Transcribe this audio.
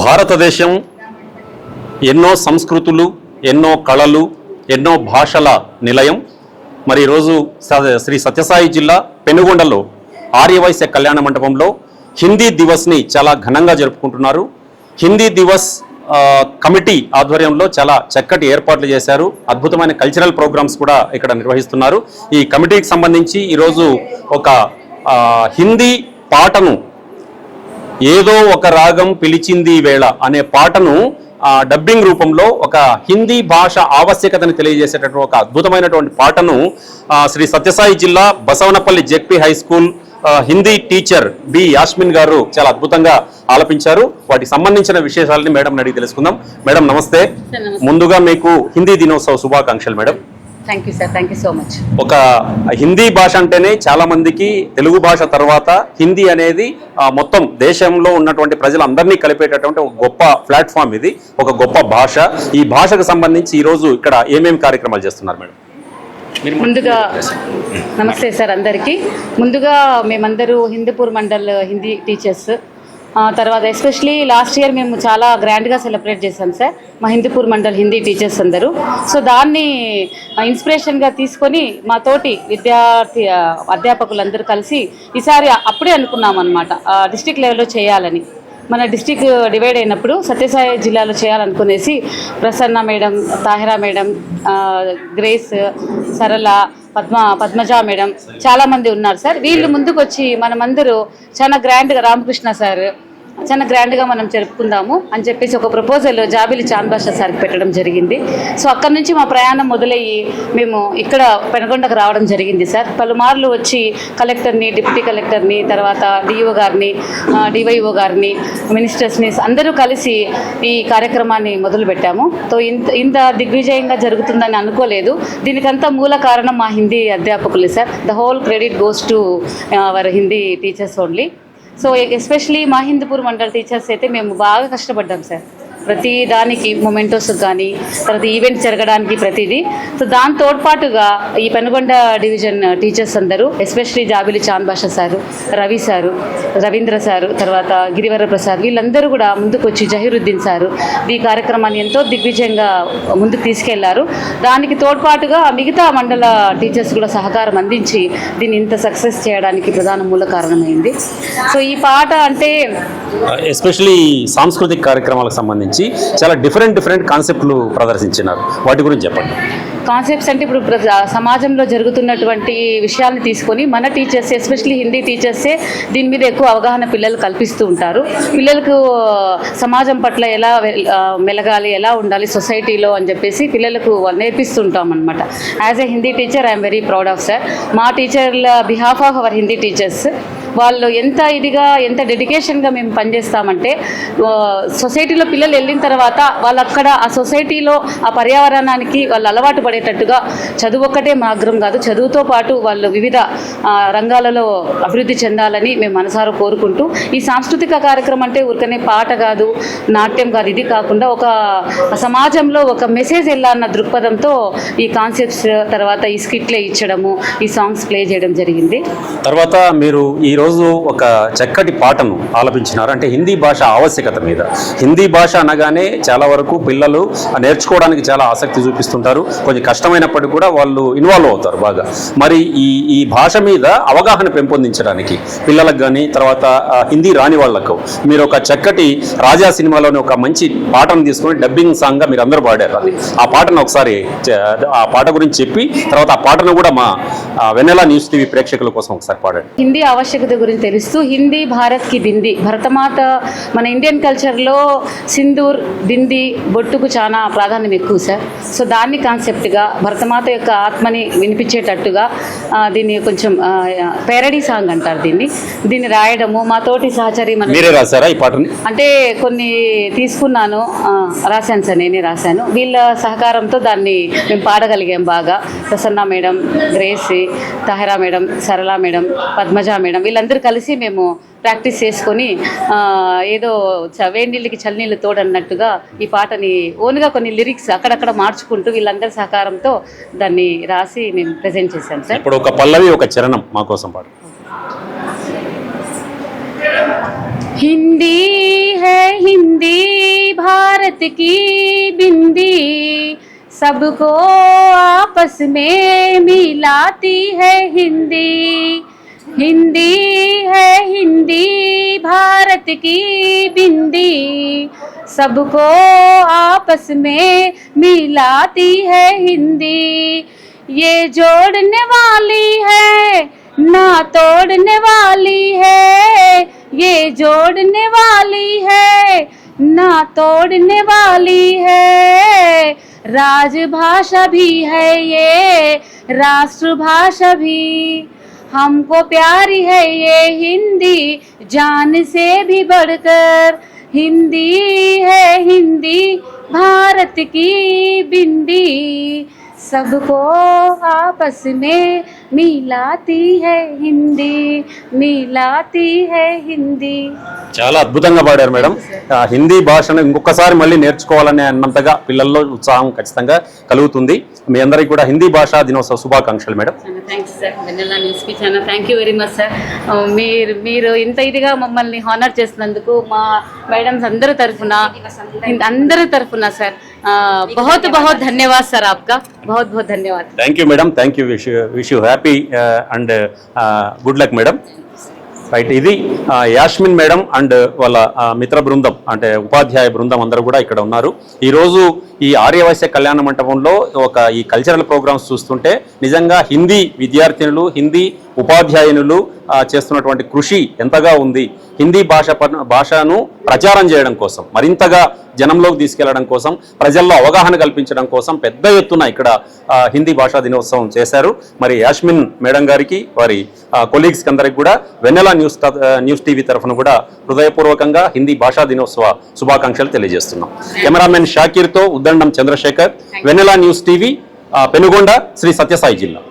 భారతదేశం ఎన్నో సంస్కృతులు, ఎన్నో కళలు, ఎన్నో భాషల నిలయం. మరి ఈరోజు శ్రీ సత్యసాయి జిల్లా పెనుగొండలో ఆర్యవైశ్య కళ్యాణ మండపంలో హిందీ దివస్ని చాలా ఘనంగా జరుపుకుంటున్నారు. హిందీ దివస్ కమిటీ ఆధ్వర్యంలో చాలా చక్కటి ఏర్పాట్లు చేశారు. అద్భుతమైన కల్చరల్ ప్రోగ్రామ్స్ కూడా ఇక్కడ నిర్వహిస్తున్నారు. ఈ కమిటీకి సంబంధించి ఈరోజు ఒక హిందీ పాటను, ఏదో ఒక రాగం పిలిచింది వేళ అనే పాటను డబ్బింగ్ రూపంలో ఒక హిందీ భాష ఆవశ్యకతను తెలియజేసేటటువంటి ఒక అద్భుతమైనటువంటి పాటను శ్రీ సత్యసాయి జిల్లా Basavanapalli ZP high school Hindi teacher B Yasmin గారు చాలా అద్భుతంగా ఆలపించారు. వాటికి సంబంధించిన విశేషాలని మేడం అడిగి తెలుసుకుందాం. మేడం నమస్తే. ముందుగా మీకు హిందీ దినోత్సవ శుభాకాంక్షలు madam. Thank you sir, thank you so much. ఒక హిందీ భాష అంటేనే చాలా మందికి తెలుగు భాష తర్వాత హిందీ అనేది మొత్తం దేశంలో ఉన్నటువంటి ప్రజలందరినీ కలిపేటటువంటి ఒక గొప్ప ప్లాట్ఫామ్, ఇది ఒక గొప్ప భాష. ఈ భాషకు సంబంధించి ఈరోజు ఇక్కడ ఏమేమి కార్యక్రమాలు చేస్తున్నారు మేడం? ముందుగా నమస్తే సార్ అందరికీ. ముందుగా మేమందరూ హిందూపూర్ మండల్ హిందీ టీచర్స్, తర్వాత ఎస్పెషలీ లాస్ట్ ఇయర్ మేము చాలా గ్రాండ్గా సెలబ్రేట్ చేశాం సార్, మా హిందూపూర్ మండల్ హిందీ టీచర్స్ అందరూ. సో దాన్ని ఇన్స్పిరేషన్గా తీసుకొని మా తోటి అధ్యాపకులందరూ కలిసి ఈసారి అప్పుడే అనుకున్నాం అనమాట డిస్ట్రిక్ట్ లెవెల్లో చేయాలని. మన డిస్టిక్ డివైడ్ అయినప్పుడు సత్యసాయి జిల్లాలో చేయాలనుకునేసి Prasanna madam, Tahira madam, Grace, Sarala, Padmaja madam చాలామంది ఉన్నారు సార్. వీళ్ళు ముందుకు వచ్చి మనమందరూ చాలా గ్రాండ్గా, రామకృష్ణ సార్ చాలా గ్రాండ్గా మనం జరుపుకుందాము అని చెప్పేసి ఒక ప్రపోజల్ జాబిలి చాంద్ బాషా సార్కి పెట్టడం జరిగింది. సో అక్కడి నుంచి మా ప్రయాణం మొదలయ్యి మేము ఇక్కడ పెనుగొండకు రావడం జరిగింది సార్. పలుమార్లు వచ్చి కలెక్టర్ని, డిప్యూటీ కలెక్టర్ని, తర్వాత డిఓ గారిని, డివైఓ గారిని, మినిస్టర్స్ని అందరూ కలిసి ఈ కార్యక్రమాన్ని మొదలుపెట్టాము. సో ఇంత దిగ్విజయంగా జరుగుతుందని అనుకోలేదు. దీనికంతా మూల కారణం మా హిందీ అధ్యాపకులు sir. The whole credit goes to our Hindi teachers only. So especially మా హిందూపూర్ మండల్ టీచర్స్ అయితే మేము బాగా కష్టపడ్డాం సార్, ప్రతి దానికి మొమెంటోస్ కానీ, తర్వాత ఈవెంట్ జరగడానికి ప్రతిదీ. సో దాని తోడ్పాటుగా ఈ పెనుగొండ డివిజన్ టీచర్స్ అందరూ, especially Jabili Chand Basha sir, Ravi sir, Ravindra sir, తర్వాత గిరివర ప్రసాద్, వీళ్ళందరూ కూడా ముందుకు వచ్చి, జహీరుద్దీన్ సారు ఈ కార్యక్రమాన్ని ఎంతో దిగ్విజయంగా ముందుకు తీసుకెళ్లారు. దానికి తోడ్పాటుగా మిగతా మండల టీచర్స్ కూడా సహకారం అందించి దీన్ని ఇంత సక్సెస్ చేయడానికి ప్రధాన మూల కారణమైంది. సో ఈ పాట అంటే ఎస్పెషలీ సాంస్కృతిక కార్యక్రమాలకు సంబంధించి చాలా డిఫరెంట్ కాన్సెప్ట్లు ప్రదర్శించినారు. వాటి గురించి చెప్పండి. కాన్సెప్ట్స్ అంటే ఇప్పుడు సమాజంలో జరుగుతున్నటువంటి విషయాలను తీసుకొని మన టీచర్స్, ఎస్పెషలీ హిందీ టీచర్సే దీని మీద ఎక్కువ అవగాహన పిల్లలు కల్పిస్తూ ఉంటారు. పిల్లలకు సమాజం పట్ల ఎలా మెలగాలి, ఎలా ఉండాలి సొసైటీలో అని చెప్పేసి పిల్లలకు నేర్పిస్తుంటాం అనమాట. As a Hindi teacher I'm very proud of sir. మా టీచర్ల behalf of our Hindi teachers వాళ్ళు ఎంత ఇదిగా, ఎంత డెడికేషన్గా మేము పనిచేస్తామంటే, సొసైటీలో పిల్లలు వెళ్ళిన తర్వాత వాళ్ళు అక్కడ ఆ సొసైటీలో ఆ పర్యావరణానికి వాళ్ళు అలవాటు పడేటట్టుగా చదువు ఒక్కటే మాగ్రం కాదు, చదువుతో పాటు వాళ్ళు వివిధ రంగాలలో అభివృద్ధి చెందాలని మేము మనసారా కోరుకుంటూ, ఈ సాంస్కృతిక కార్యక్రమం అంటే ఊరికనే పాట కాదు, నాట్యం కాదు, ఇది కాకుండా ఒక సమాజంలో ఒక మెసేజ్ వెళ్ళాలన్న దృక్పథంతో ఈ కాన్సెప్ట్స్, తర్వాత ఈ స్కిట్లే ఇచ్చడము, ఈ సాంగ్స్ ప్లే చేయడం జరిగింది. తర్వాత మీరు ఈరోజు ఒక చక్కటి పాటను ఆలపించినారు. అంటే హిందీ భాష ఆవశ్యకత మీద. హిందీ భాష అనగానే చాలా వరకు పిల్లలు నేర్చుకోవడానికి చాలా ఆసక్తి చూపిస్తుంటారు. కొంచెం కష్టమైనప్పటికీ కూడా వాళ్ళు ఇన్వాల్వ్ అవుతారు బాగా. మరి ఈ భాష మీద అవగాహన పెంపొందించడానికి పిల్లలకు కానీ, తర్వాత హిందీ రాని వాళ్లకు మీరు ఒక చక్కటి రాజా సినిమాలోని ఒక మంచి పాటను తీసుకొని డబ్బింగ్ సాంగ్గా మీరు అందరూ పాడారు. అది ఆ పాటను ఒకసారి ఆ పాట గురించి చెప్పి తర్వాత ఆ పాటను కూడా మా వెన్నెల న్యూస్ టీవీ ప్రేక్షకుల కోసం ఒకసారి పాడండి. హిందీ ఆవశ్యకత గురించి తెలుస్తూ, హిందీ భారత్కి బింది, భరతమాత మన ఇండియన్ కల్చర్లో సింధూర్, బింది, బొట్టుకు చాలా ప్రాధాన్యం ఎక్కువ సార్. సో దాన్ని కాన్సెప్ట్గా భరతమాత యొక్క ఆత్మని వినిపించేటట్టుగా దీన్ని కొంచెం పేరడీ సాంగ్ అంటారు దీన్ని రాయడము మా తోటి సహచరి. మీరే రాశారా ఈ పాటని? అంటే కొన్ని తీసుకున్నాను, రాశాను సార్, నేనే రాశాను. వీళ్ళ సహకారంతో దాన్ని మేము పాడగలిగాం బాగా. Prasanna madam, Gracy, Tahira madam, సరళ మేడం, పద్మజ మేడం వీళ్ళందరూ కలిసి మేము ప్రాక్టీస్ చేసుకొని ఏదో వేడి నీళ్ళకి చల్లనీళ్ళు తోడన్నట్టుగా ఈ పాటని ఓన్గా కొన్ని లిరిక్స్ అక్కడక్కడ మార్చుకుంటూ వీళ్ళందరి సహకారంతో దాన్ని రాసి మేము ప్రెజెంట్ చేశాం సార్. ఇప్పుడు ఒక పల్లవి, ఒక చరణం మా కోసం పాడు. हिंदी है हिंदी भारत की बिंदी, सबको आपस में मिलाती है हिंदी। हिंदी है हिंदी भारत की बिंदी, सबको आपस में मिलाती है हिंदी। ये जोड़ने वाली है ना तोड़ने वाली है, ये जोड़ने वाली है ना तोड़ने वाली है। राजभाषा भी है ये राष्ट्रभाषा भी, हमको प्यारी है ये हिंदी जान से भी बढ़कर। हिंदी है हिंदी भारत की बिंदी, सबको आपस में मिलाती है हिंदी, मिलाती है हिंदी। చాలా అద్భుతంగా పాడారు మేడం. హిందీ భాషను ఇంకొకసారి మళ్ళీ నేర్చుకోవాలనే అన్నంతగా పిల్లల్లో ఉత్సాహం ఖచ్చితంగా కలుగుతుంది. మీ అందరికీ కూడా హిందీ భాషా దినోత్సవ శుభాకాంక్షలు మేడం. థ్యాంక్స్ సార్, వెన్నెలా న్యూస్కి చాలా thank you very much sir. మీరు ఇంత ఇదిగా మమ్మల్ని హానర్ చేసినందుకు మా మేడమ్స్ అందరి తరఫున సార్ बहुत बहुत धन्यवाद सर, आपका बहुत बहुत धन्यवाद. Thank you madam, thank you. Wish you happy and good luck madam. Right, ఇది యాస్మిన్ మేడం అండ్ వాళ్ళ మిత్ర బృందం అంటే ఉపాధ్యాయ బృందం అందరూ కూడా ఇక్కడ ఉన్నారు. ఈరోజు ఈ ఆర్యవైశ్య కళ్యాణ మంటపంలో ఈ కల్చరల్ ప్రోగ్రామ్స్ చూస్తుంటే నిజంగా హిందీ విద్యార్థినులు, హిందీ ఉపాధ్యాయునులు చేస్తున్నటువంటి కృషి ఎంతగా ఉంది. హిందీ భాషను ప్రచారం చేయడం కోసం, మరింతగా జనంలోకి తీసుకెళ్లడం కోసం, ప్రజల్లో అవగాహన కల్పించడం కోసం పెద్ద ఎత్తున ఇక్కడ హిందీ భాషా దినోత్సవం చేశారు. మరి యాస్మిన్ మేడం గారికి, వారి కొలీగ్స్కి అందరికి కూడా వెన్నెలా న్యూస్ టీవీ తరఫున కూడా హృదయపూర్వకంగా హిందీ భాషా దినోత్సవ శుభాకాంక్షలు తెలియజేస్తున్నాం. కెమెరామెన్ షాకీర్తో ఉద్దండం చంద్రశేఖర్, వెన్నెలా న్యూస్ టీవీ, పెనుగొండ, శ్రీ సత్యసాయి జిల్లా.